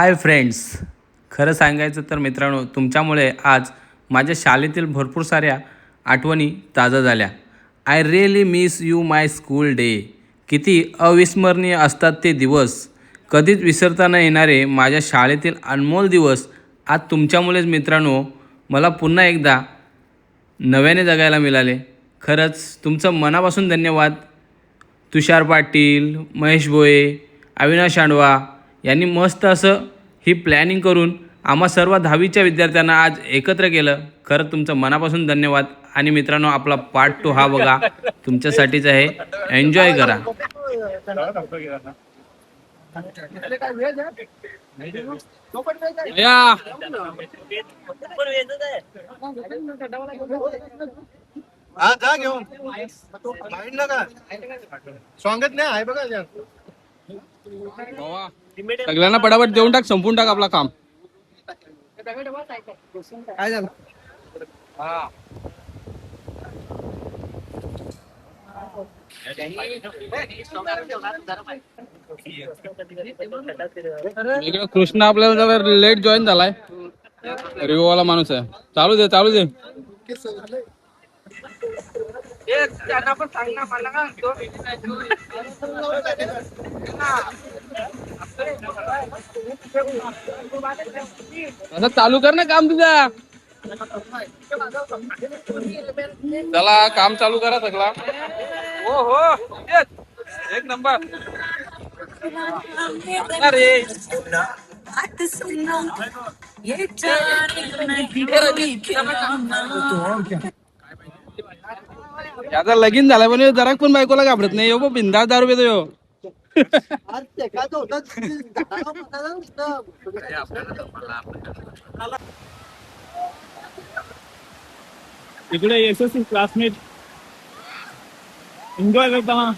Hi friends, खरं सांगायचं तर मित्रांनो, तुमच्यामुळे आज माझ्या शाळेतील भरपूर साऱ्या आठवणी ताज्या झाल्या. I really miss you my school day. किती अविस्मरणीय असतात ते दिवस. कधीच विसरता न येणारे माझ्या शाळेतील अनमोल दिवस आज तुमच्यामुळेच मित्रांनो मला पुन्हा एकदा नव्याने जगायला मिळाले. खरंच तुमचं मनापासून धन्यवाद. तुषार पाटील, महेश भोये, अविनाश शांडवा यांनी मस्त असं ही प्लॅनिंग करून आम्हा सर्व 10वीच्या विद्यार्थ्यांना आज एकत्र केलं. खरं तुमचं मनापासून धन्यवाद. आणि मित्रांनो, आपला पार्ट 2 हा बघा, तुमच्यासाठीच आहे. एन्जॉय करा. या हा जा घेऊन माइंड नका स्वागत नाही आहे बघा सगळ्यांना पटापट देऊन टाक, संपून टाक आपला काम. काय झालं इकडे कृष्णा आपल्याला जरा लेट जॉईन झालाय. रिओवाला माणूस आहे. चालू दे चालू दे. आता चालू कर ना काम तुझा. चला काम चालू करा सगळा. हो हो, एक नंबर. अरे याचा लगीन झाला पण जरा पण बायकोला घाबरत नाही. हो बिंदास दारू पितो ह्यो. इकडे एसएससी क्लासमेट एन्जॉय करताना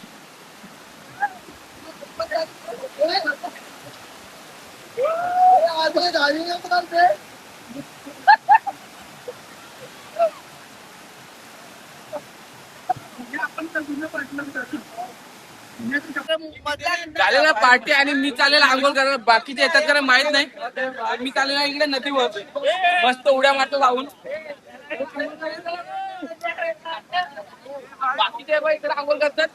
चालेला पार्टी आणि मी चालेला आंघोळ करायला. बाकीचे येतात करायला माहित नाही. मी चालेला इकडे नदीवर मस्त उड्या मारतो जाऊन. बाकीचे इकडे आंघोळ करतात.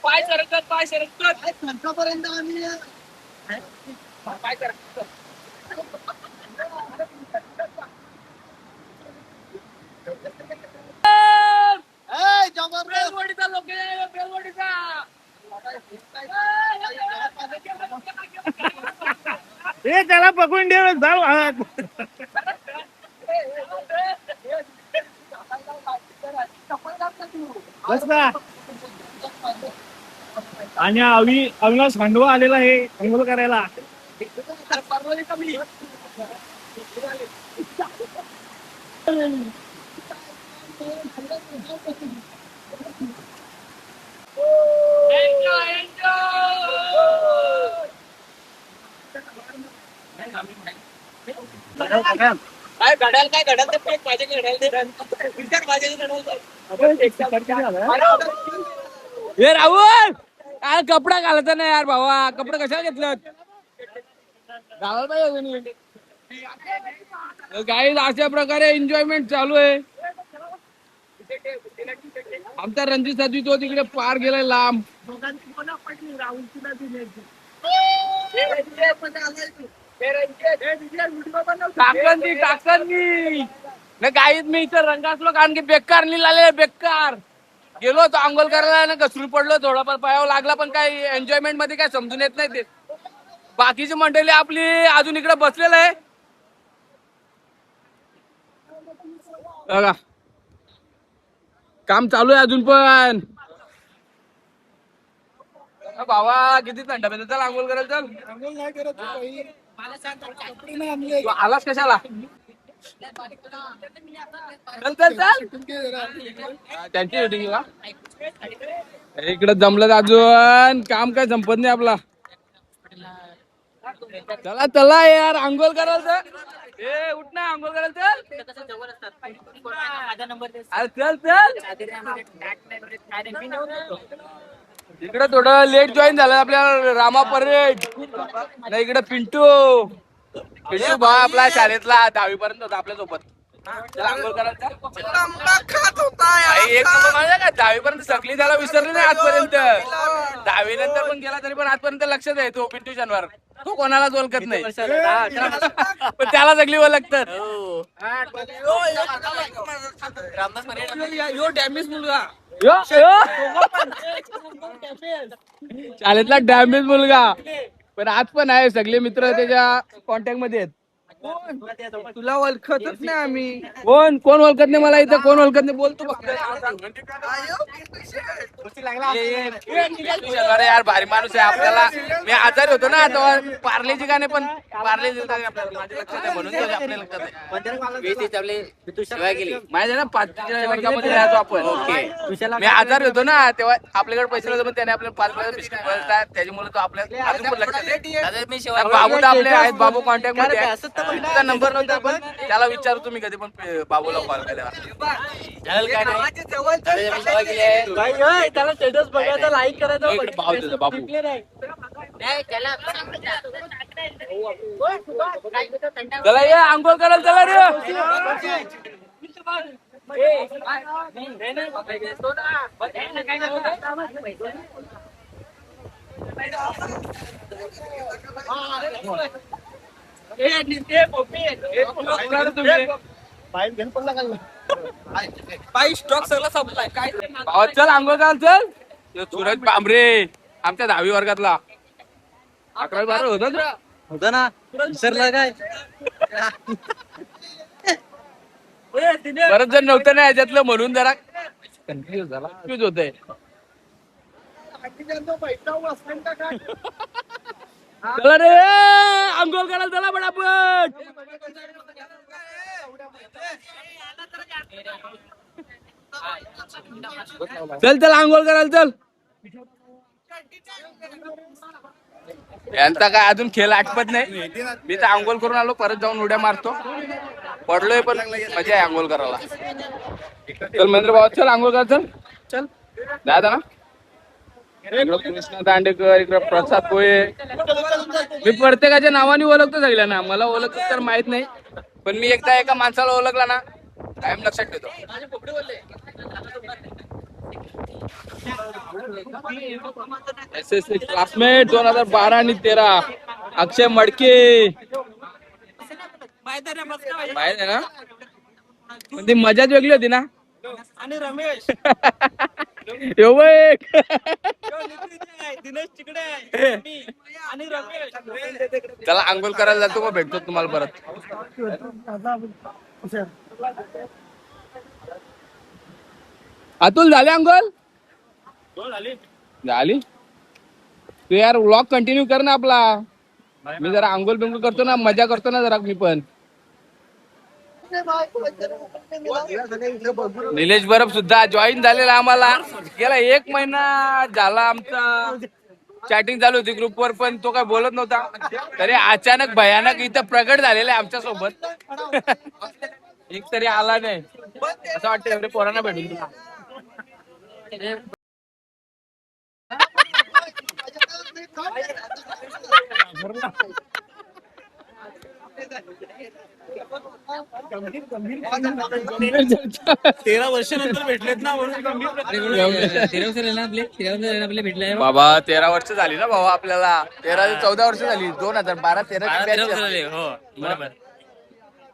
पाय सरकत पाय सरकत पर्यंत आम्ही पाय सरकत. बेलवडीचा लोक बेलवडीचा. हे त्याला पकडून ठेव जाऊ. आणि अविनाश खांडवा आलेला आहे अंघोळ करायला. काय घड्याल काय घड्याल ते पेट माझे हे राहुल काय कपडा घालायचा नाही यार भावा. कपडे कशाला घेतलं घालायला पाहिजे. काही अशा प्रकारे एन्जॉयमेंट चालू आहे. आमचा रणजित साधी तो तिकडे पार गेलाय लांब. गाईत मी इथं रंगासलो कारण की बेकार लिहिला बेकार. गेलो होतो आंघोळ करायला ना, घसरून पडलो. थोडाफार पायावर लागला पण काही एन्जॉयमेंट मध्ये काय समजून येत नाही ते. बाकीची मंडळी आपली अजून इकडे बसलेलं आहे बघा. काम चालू आहे अजून पण. भावा किती थंड पाहिजे, चल आंघोळ करायला चल. अंघोळ नाही करत तू बाई. कपडे नाही आणले. तू आलास कशाला? चल चल चल. सुटून घे जरा. त्यांची शूटिंग का इकडे जमलं अजून काम काय संपत नाही आपला. चला चला यार आंघोळ करायला चल. ए उठ ना आंघोळ करायला चल. अरे चल चल. इकडे थोडं लेट जॉईन झालं आपल्या रामा परेड. नाही इकडे पिंटू बा आपला शाळेतला 10वी पर्यंत होता आपल्या सोबत. आंघोळ करायचा एक नंबर माझ्या का 10वी पर्यंत सगळी त्याला विसरली नाही आजपर्यंत. 10वी नंतर पण गेला तरी पण आजपर्यंत लक्षात आहे तो पिंटू शनिवार. तो कोणालाच ओळखत नाही पण त्याला सगळी ओळखतात. डॅमेज मुलगा शाळेतला डॅमेज मुलगा पण आज पण आहे. सगळे मित्र त्याच्या कॉन्टॅक्ट मध्ये आहेत. तुला ओळखतच नाही आम्ही. कोण कोण ओळखत नाही मला इथं. कोण ओळखत नाही बोलतो फक्त. अरे यार भारी माणूस आहे आपल्याला. मी आजारी होतो ना तेव्हा पार्लेची गाणे पण पार्ले माझ्या लक्षात आहे म्हणून आपल्या लक्षात आहे. माझ्या ना 5च्या वर्गामध्ये राहतो आपण. मी आजारी होतो ना तेव्हा आपल्याकडे पैसे नव्हते पण त्याने आपल्याला 5 बिस्किट बोलतात त्याच्यामुळे तो आपल्या अजून पण लक्षात आहे. बाबूला आपले आहेत बाबू कॉन्टॅक्ट मध्ये आहे. त्याचा नंबर नव्हता पण त्याला विचारू तुम्ही कधी पण बाबूला कॉल केला. त्याला स्टेटस बघायचा लाईक करायचं बाबू चला ये आंघोळ करायला चला रे. चल आंघोळ करायला चल. सूरज बांबरे आमच्या 10वी वर्गातला 11-12 होता ना विसरला काय. बरंच जण नव्हतं ना याच्यातलं म्हणून जरा कन्फ्युज झाला. कन्फ्युज होतंय. चला रे आंघोळ करायला चला पटापट. चल चल आंघोळ करायला चल. यांचा काय अजून खेळ आटपत नाही. मी तर आंघोळ करून आलो परत जाऊन उड्या मारतो. पडलोय पण मजा आहे आंघोळ करायला. चल महेंद्र भाऊ चल आंघोळ कर चल. चल दादा ना इकडं कृष्णा दांडेकर इकडं प्रसाद भोये. मी प्रत्येकाच्या नावाने ओळखतो सगळ्यांना. मला ओळखत तर माहित नाही पण मी एकदा एका माणसाला ओळखला ना कायम लक्षात ठेवतो. SSC क्लासमेट 2012 आणि 13 अक्षय मडके माहित आहे ना. पण ती मजाच वेगळी होती ना. आणि रमेश दिनेश तिकडे आणि रमेश. चला आंघोळ करायला जातो मग भेटतो तुम्हाला परत. अतुल झाले आंघोळ झाली. तू यार व्लॉग कंटिन्यू कर ना आपला. मी जरा आंघोळ बिंघोळ करतो ना मजा करतो ना जरा मी पण. निलेश बरब सुद्धा जॉईन झालेला आम्हाला. गेला 1 महिना झाला आमचा चॅटिंग चालू होती ग्रुपवर पण तो काय बोलत नव्हता. तरी अचानक भयानक इथं प्रगट झालेला आहे आमच्या सोबत. एक तरी आला नाही असं वाटतं एवढे पोरांना भेटून तुला. तेरा वर्षानंतर भेटलेत ना म्हणून बाबा 13 वर्ष झाली ना भाऊ आपल्याला. 13 ते 14 वर्ष झाली. 2012-13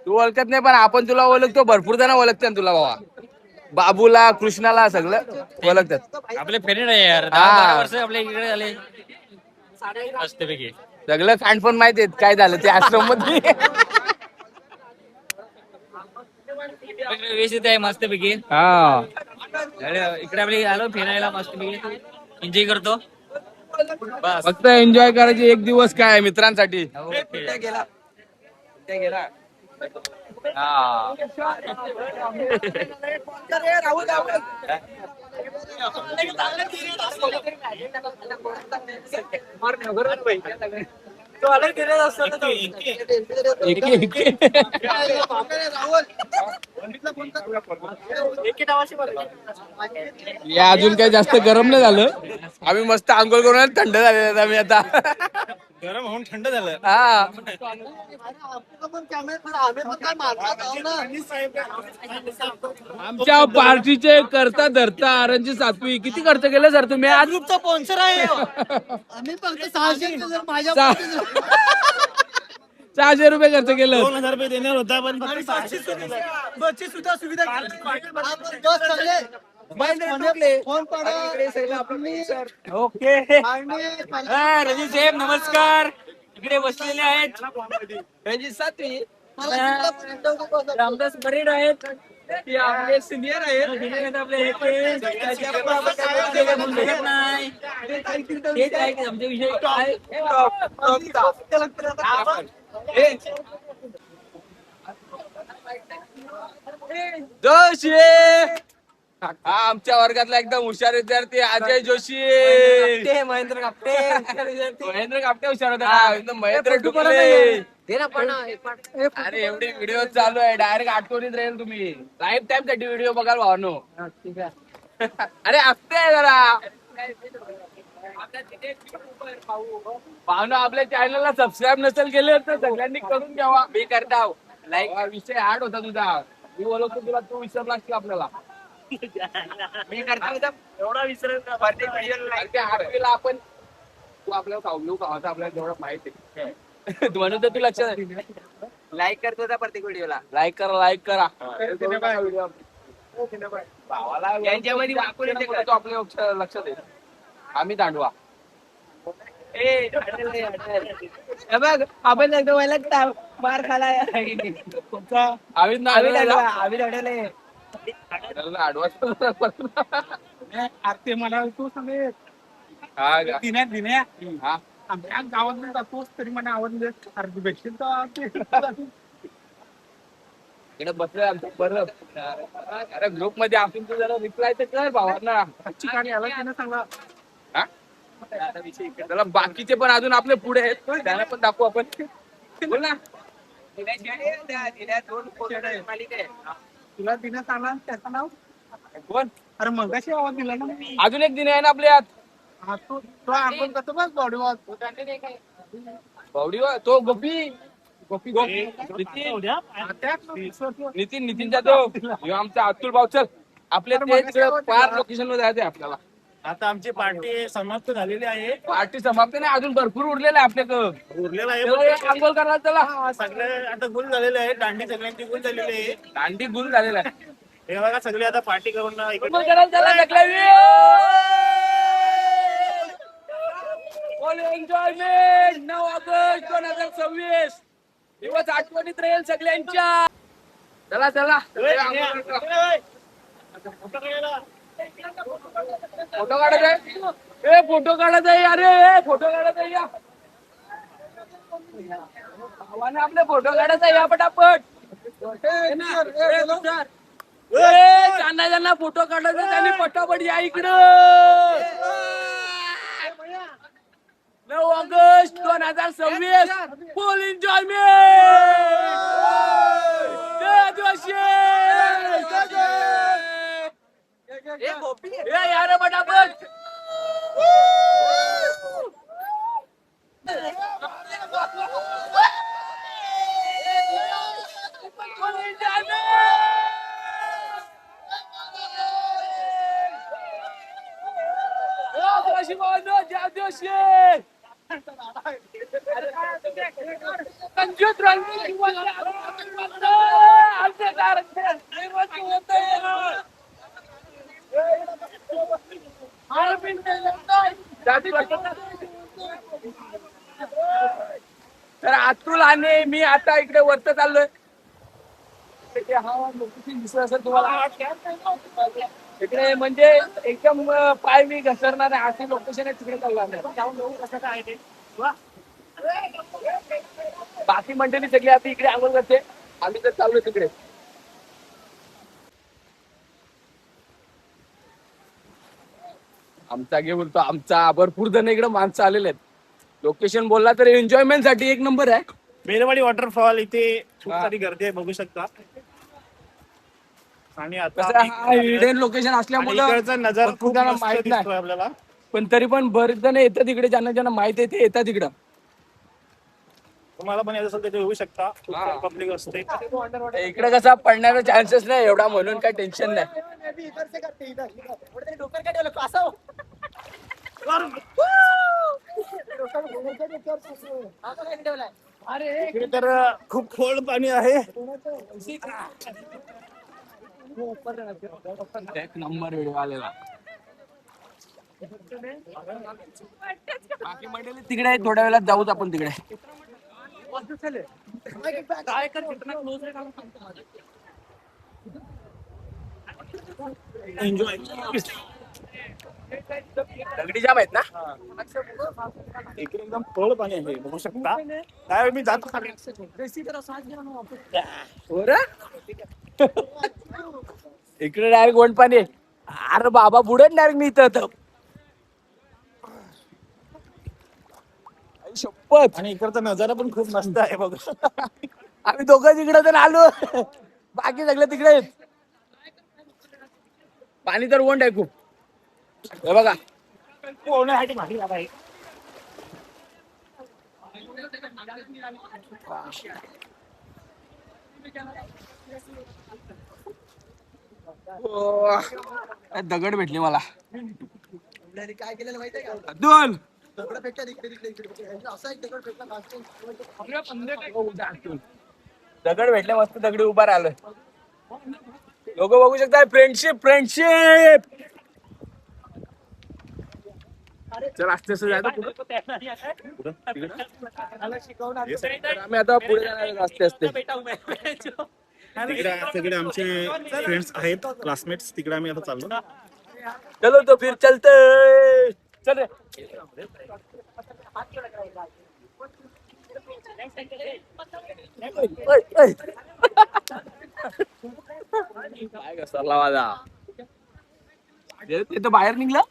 तू ओळखत नाही पण आपण तुला ओळखतो. भरपूर जण ओळखतात तुला भावा. बाबूला कृष्णाला सगळं ओळखतात. आपले फ्रेंड आहे यार. 10-12 वर्ष आपल्या इकडे झाले मस्तपैकी. सगळं कांडपण माहिती आहेत काय झालं ते आश्रम मध्ये. व्यवस्थित आहे मस्तपैकी. हा इकडे आपली आलो फिरायला मस्त एन्जॉय करतो. बस फक्त एन्जॉय करायची एक दिवस काय मित्रांसाठी. हा. या अजून काही जास्त गरम नाही झालं. आम्ही मस्त आंघोळ करून थंड झालेलं आम्ही आता. गरम होऊन थंड झालं. हा. आमच्या पार्टीचे करता धरता रणजित सातवी किती खर्च केले सर तुम्ही आज? ग्रुपचा स्पॉन्सर आहे आम्ही फक्त 600 माझ्या 600 रुपये खर्च केलं. 2000 रुपये देणार होता पण बसची सुद्धा सुविधा बस चालले फोन ओके. रणजित साहेब नमस्कार. इकडे बसलेले आहेत रणजित सातवी, रामदास परेड आहेत, ते आपले सिनियर आहेत. आपले आमच्या विषयी काय जोशी हा आमच्या वर्गातला एकदम हुशार विद्यार्थी अजय जोशी. महेंद्र कापटे महेंद्र कापटे हुशार होता. एकदम महेंद्र डुकले. अरे एवढी व्हिडिओ चालू आहे डायरेक्ट आठवणीत राहील. तुम्ही लाईफ टाइम साठी व्हिडिओ बघाल भावनो. अरे असते जरा भावना आपल्या चॅनलला सबस्क्राईब नसेल केले तर सगळ्यांनी करून घ्यावा. मी करता लाईक. विषय हार्ड होता तुझा. मी बोलवतो तुला, तू विसरलास की आपल्याला. मी करता एवढा विसरत आठवीला आपण तू आपल्याला खाऊ खावाचा आपल्याला जेवढं माहिती आहे म्हणून तर तू लक्षात लाईक करतो त्या प्रत्येक व्हिडिओला. लाईक करा. भावाला यांच्यामध्ये वाकून येते का? तो आपल्या लक्षात येईल. आम्ही दांडवा बघ आपण एकदा व्हायला मार खाला. आम्ही अडवले ते मला तू सांगे दिन्या आमच्या गावात जातोस तरी मला आवडले इकडे बसलोय आमचं बरं. अरे ग्रुप मध्ये आपण तू जरा रिप्लाय तर कर भावांना. सांगा हा? त्याला बाकीचे पण अजून आपले पुढे आहेत त्यांना पण दाखवू आपण. बोल ना. तुला दिन्या सांगला त्याचं नाव कोण? अरे मगाशी आवाज दिला ना मी. अजून एक दिन आहे ना आपल्यात. हा तो आपण कसं बस बॉडी वॉश बावडी तो गोपी नितीन जाधव ह्यो आमचा अतुल भाऊ. चल आपल्या तेच पार लोकेशन वर जायचंय आपल्याला. आता आमची पार्टी समाप्त झालेली आहे. पार्टी समाप्त नाही अजून भरपूर उरलेलं आहे आपल्याकडं. उरलेला अंघोळ करायला चला. आहे सगळे आता गुल झालेले आहे. दांडी सगळ्यांची गुल झालेली आहे. दांडी गुल झालेला आहे. हे बघा सगळे आता पार्टी करून अंघोळ करायला चला. एन्जॉयमेंट 9 ऑगस्ट 2026 दिवस आठवणीत राहील सगळ्यांच्या. चला फोटो काढत आहे. फोटो काढत आहे. अरे फोटो काढत आहे. या भावाने आपले फोटो काढत आहे. या पटापट. ज्यांना फोटो काढत आहे त्यांनी पटापट या इकडं. 9 ऑगस्ट 2026 फुल एन्जॉयमेंट. जय जोशी. यार पटापट. तर अतुल आणि मी आता इकडे वरत चाललोय. इथे हा लोकेशन दिसत असेल तुम्हाला. इकडे म्हणजे एकदम पाय मी घसरणार आहे असे लोकेशन आहे, तिकडे चालणार. बाकी मंडळी सगळी आता इकडे आंघोळ करते, आम्ही तर चाललोय तिकडे. आमचा गे बोलतो आमचा, भरपूर जण इकडे माणसं आलेले आहेत. लोकेशन बोलला तर एन्जॉयमेंट साठी एक नंबर आहे. बेलवाडी वॉटरफॉल इथे खूप सारी गर्दी आहे, बघू शकता. आणि आता कसं हा हिडन लोकेशन असल्यामुळे इकडचा नजारा भरपूर खूप जणांना मस्त माहित दिसतोय नाही, आपल्याला. पण तरी पण बरेच जण येतात इकडे, ज्यांना ज्यांना माहित आहे ते येतात इकडं. तुम्हाला पण यायचं असेल तर येऊ शकता, खूप हा. पब्लिक असते. इकडे कसा पडण्याचा चान्सेस नाही एवढा, म्हणून काय टेन्शन नाही. इकडे तर खूप खोल पाणी आहे. एक नंबर व्हिडिओ आलेला. बाकी मंडळी तिकडे आहे, थोड्या वेळात जाऊच आपण तिकडे. एन्जॉय. दगडी जाम आहेत ना. इकडे एकदम खोल पाणी आहे, बघू शकता. काय मी जातो खाली. इकडे डायरेक्ट वन पाणी आहे. अरे बाबा बुडेल डायरेक्ट मी इथं. आई शपथ. आणि इकडचा नजारा पण खूप मस्त आहे बघ. आम्ही दोघं तिकडे तर आलो, बाकी सगळे तिकडे आहेत. पाणी तर ओंड आहे खूप, हे बघा. पोहण्यासाठी भारी जागा आहे. दगड भेटली मला. काय केलेलं माहितीये का? दोन दगड भेटतात इकडे. असा एक दगड भेटला दगड भेटले, मस्त दगडी उभा राहिलोय. लोक बघू शकता, फ्रेंडशिप फ्रेंडशिप. चल असते जायचं आम्ही आता पुढे जाणार असते असते. तिकडे सगळे आमचे फ्रेंड्स आहेत, क्लासमेट्स. तिकडे आम्ही आता चाललो. चलो तो फिर चलते. चल रे. काय घसरला माझा. ते तर बाहेर निघलं.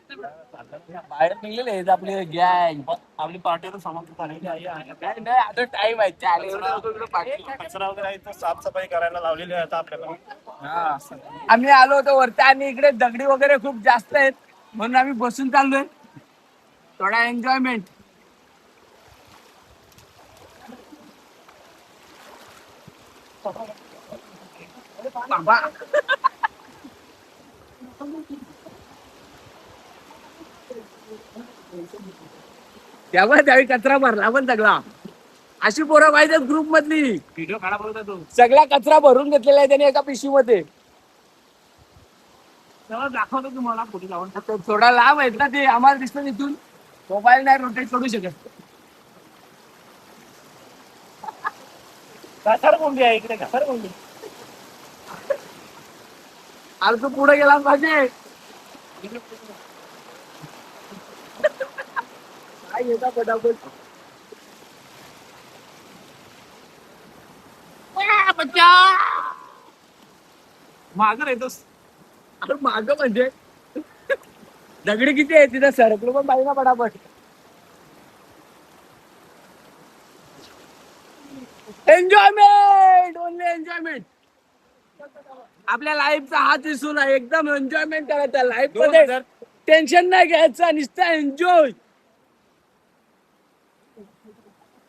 बाहेर निघलेले आहेत आपले गँग. आपली पार्टी तर समाप्त झालेली आहे. काय नाही, आता टाइम आहे. कचरा वगैरे आहे, साफसफाई करायला लावलेली आहे आता आपल्याला. आम्ही आलो होतो वरती आणि इकडे दगडी वगैरे खूप जास्त आहेत, म्हणून आम्ही बसून चाललोय. थोडा एन्जॉयमेंट. त्यामुळे त्यावेळी कचरा भरला पण सगळा. अशी पोरं पाहिजे ग्रुप मधली. व्हिडिओ काढा बघता तो. सगळा कचरा भरून घेतलेला आहे त्याने एका पिशवी मध्ये. तेव्हा दाखवतो तुम्हाला पुढे लावून. थोडा लांब आहेत ना ते, आम्हाला दिसतं तिथून. मोबाईल नाही रोटेट करू शकत. घसरगुंडी आहे इकडे, घसरगुंडी. अरे तू पुढे गेला पाहिजे. काय येता पटापट. मागं येतोस. अरे माग म्हणजे दगडी किती आहे तिथं, सरकलो पण पाहिजे ना पटापट. Enjoyment, only enjoyment. आपल्या लाईफचा हाच इसून आहे, एकदम एन्जॉयमेंट करायचा लाईफ मध्ये. टेन्शन नाही घ्यायचं, नुसतं एन्जॉय.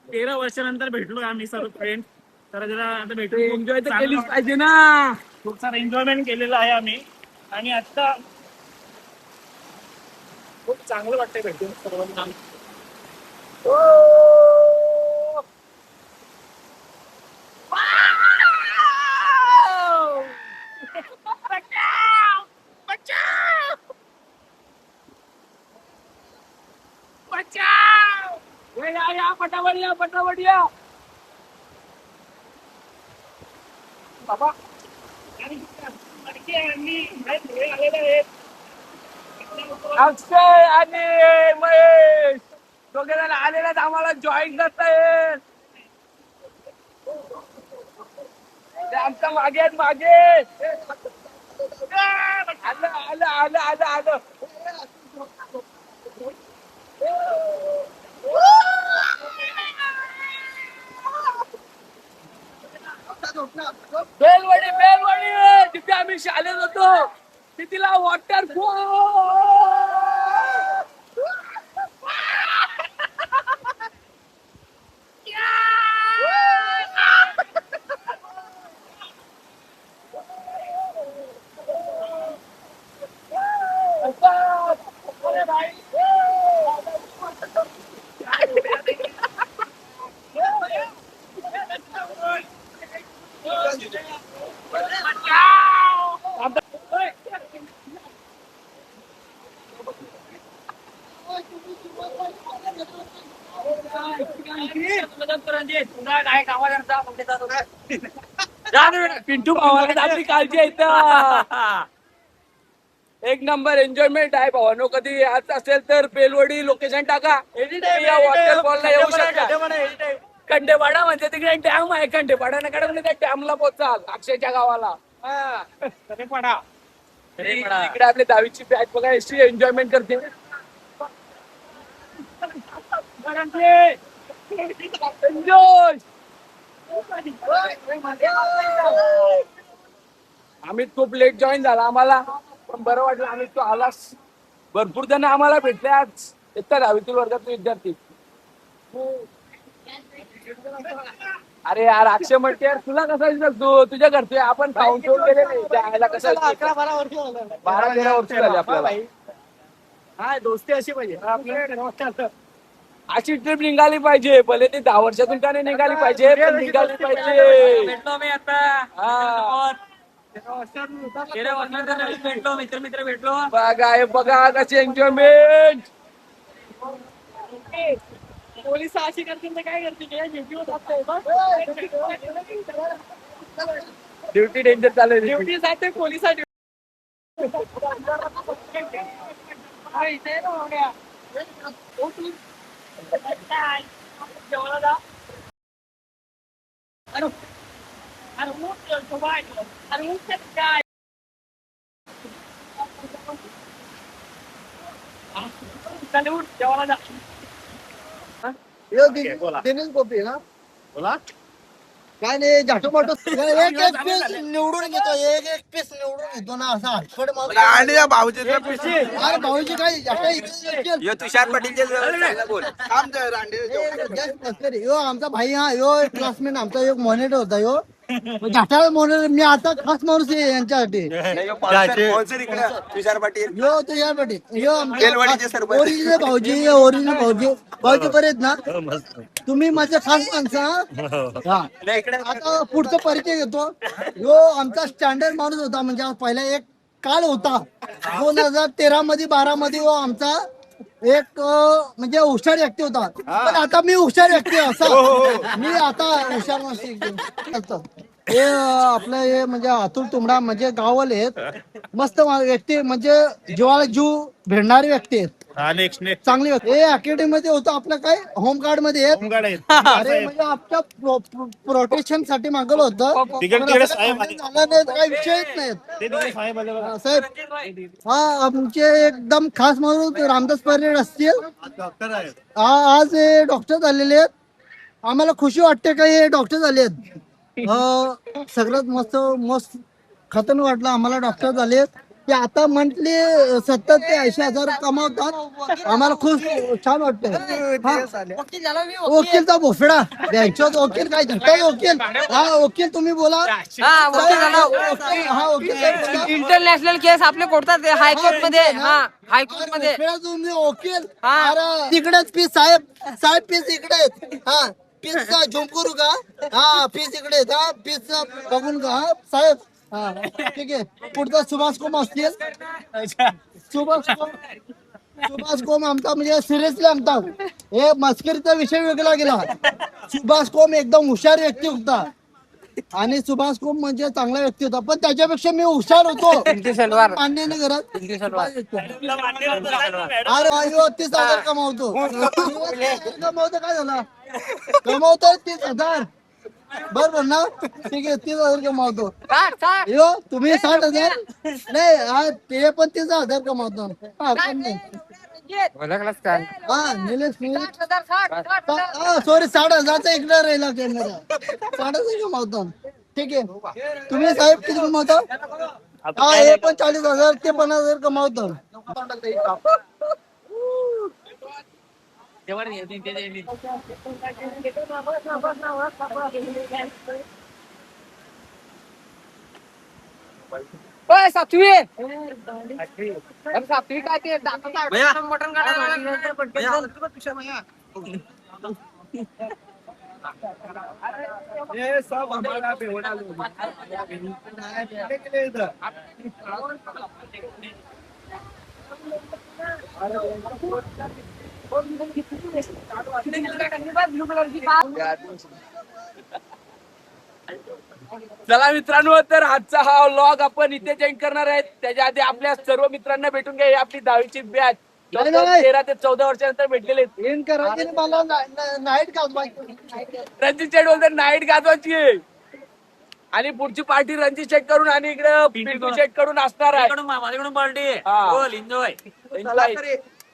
13 वर्षानंतर भेटलो आम्ही सर्व फ्रेंड. तर जरा आता भेटून एन्जॉय तर केलीच चांगलं पाहिजे ना. खूप सारं एन्जॉयमेंट केलेलं आहे आम्ही. आणि आता खूप चांगलं वाटतंय भेटून सर्वांना. या पटापट या, पटापट या. अक्षय आणि महेश दोघे जण आलेले आम्हाला जॉईन करता येईल. आमच्या मागे आहेत, मागे आलं आलं आलं आलं आलं. बेलवाडी बेलवाडी तिथे आम्ही शाळेत होतो तिथला वॉटरफॉल. पिंटू भावाला आपली काळजी आहे इथं. एक नंबर एन्जॉयमेंट आहे भावानो. कधी यायचं असेल तर बेलवडी लोकेशन टाका. या वॉटरफॉलला येऊ शकता. कंडेवाडा म्हणजे तिकडे डॅम आहे. कंडेवाडा नका म्हणजे त्या डॅमला पोचाल अक्षयच्या गावाला. इकडे आपली दहावीची बॅच बघा अशी एन्जॉयमेंट करते. एन्जॉय. आम्ही खूप लेट जॉईन झाला आम्हाला पण बरं वाटलं. आम्ही तू आलास. भरपूर जण आम्हाला भेटले आज इतका दहावीतील वर्गात विद्यार्थी. अरे यार अक्षय म्हणते यार तुला कसा विचार तू तुझ्या घरचे आपण खाऊन ठेवून गेले नाही त्याला कसं 11-12 वर्ष 12-13 वर्ष झाली आपल्याला. हा दोस्ती अशी पाहिजे. अशी ट्रिप निघाली पाहिजे. भले ती 10 वर्षातून का नाही निघाली पाहिजे पण निघाली पाहिजे. भेटलो मी आता भेटलो मित्र मित्र भेटलो. बघा हे बघा कशी एन्जॉयमेंट. पोलीस अशी करतील तर काय करतील. ड्युटी डेंजर चालू. ड्युटी जाते पोलिसांची. दिनेश गोपी ना बोला. काय नाही जाटो माटो एक एक पीस निवडून घेतो. एक एक पीस निवडून घेतो ना असा हटफड मारून. अरे भाऊजी काय तुषार पाटील आमचा भाई हा यो क्लासमेट आमचा एक मॉनिटर होता यो जाटाळ मॉनिटर. मी आता खास माणूस आहे यांच्यासाठी. तुषार पाटील यो तुषार पाटील यो बेलवाडीचे सरपंच. ओरिजिनल भाऊजी ओरिजिनल भाऊजी भाऊजी बरे आहेत ना तुम्ही माझे खास माणसं. हा आता पुढचा परिचय घेतो. यो आमचा स्टँडर्ड माणूस होता म्हणजे पहिला एक काळ होता 2013 मध्ये 12 मध्ये वो आमचा एक म्हणजे हुशार व्यक्ती होता. पण आता मी हुशार व्यक्ती असा मी आता हुशार नसते. हे आपलं हे म्हणजे अतुल तुंबडा म्हणजे गावाले आहेत मस्त व्यक्ती म्हणजे जीवाला जीव भेटणारी व्यक्ती आहेत. चांगली व्यक्ती. हे अकॅडमी मध्ये होतं आपलं काय होमगार्ड मध्ये अरे म्हणजे आपल्या प्रोटेक्शन साठी मागवलं होतं. काही विषयच नाहीत साहेब. हा आमचे एकदम खास म्हणून रामदास परेड असतील. आज हे डॉक्टर झालेले आहेत. आम्हाला खुशी वाटते का हे डॉक्टर झाले आहेत. सगळ्यात मस्त मस्त खतन वाटलं आम्हाला डॉक्टर झाले. ते आता मंथली 70 ते 80,000 कमावतात. आम्हाला खूप छान वाटतं. वकीलचा भोफडा त्यांच्यात वकील काय झटका वकील. हा वकील तुम्ही बोला. हा वकील इंटरनॅशनल केस आपले कोर्टात हायकोर्ट मध्ये. हायकोर्ट मध्ये तुम्ही वकील. तिकडेच पीस साहेब साहेब पीस इकडे. हा पीस झुम करू का. हा पीस इकडे पीस बघून का साहेब. हा ठीक आहे. पुढचा सुभाष कोम असतील. सुभाष कोम आमचा म्हणजे सिरियसली आमचा हे मस्करीचा विषय वेगळा गेला. सुभाष कोम एकदम हुशार व्यक्ती होता. आणि सुभाष खूप म्हणजे चांगला व्यक्ती होता, पण त्याच्यापेक्षा मी हुशार होतो. पिंटू सलवार मान्य नाही करत. पिंटू सलवार अरे अयो 30,000 कमावतो. कमावतो काय झालं, कमावतो 30,000 बरोबर ना. ठीक आहे 30,000 कमावतो. यो तुम्ही 60,000 नाही ते पण 30,000 कमावतो. हा, पण नाही. ओळखलाच काय हा निलेश सॉरी 60,000चा इकडे राहिला कॅमेरा. 60,000 कमावतो. ठीक आहे तुम्ही साहेब किती कमावता. हा हे पण 40,000 ते 50,000 कमावतो. ओय, सातवी अरे सातवी काय ते दाताचं मटण काढायला चला मित्रांनो, तर आजचा हा व्लॉग आपण इथे एंड करणार आहेत. त्याच्या आधी आपल्या सर्व मित्रांना भेटून घ्या. ही आपली 10वीची बॅच नाही, नाही. 13 ते 14 वर्षानंतर भेटलेले आहेत. इन करायची मला नाईट गाजवायची. रणजित शेट बोलते नाईट गाजवायची आहे. आणि पुढची पार्टी रणजित शेट करून आणि इकडे पिंटू शेट कडून असणार आहे. माझ्याकडून पार्टी हा. एन्जॉय.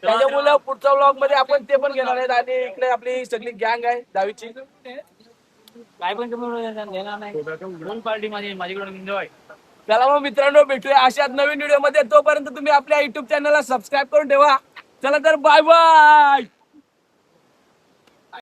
त्याच्यामुळे पुढच्या व्लॉग मध्ये आपण ते पण घेणार आहेत. आणि इकडे आपली सगळी गँग आहे 10वीची. काय पण देणार नाही पार्टी माझ्याकडून एन्जॉय. चला मग मित्रांनो, भेटूया अशाच नवीन व्हिडिओ मध्ये. तोपर्यंत तुम्ही आपल्या युट्यूब चॅनलला सबस्क्राईब करून ठेवा. चला तर बाय बाय.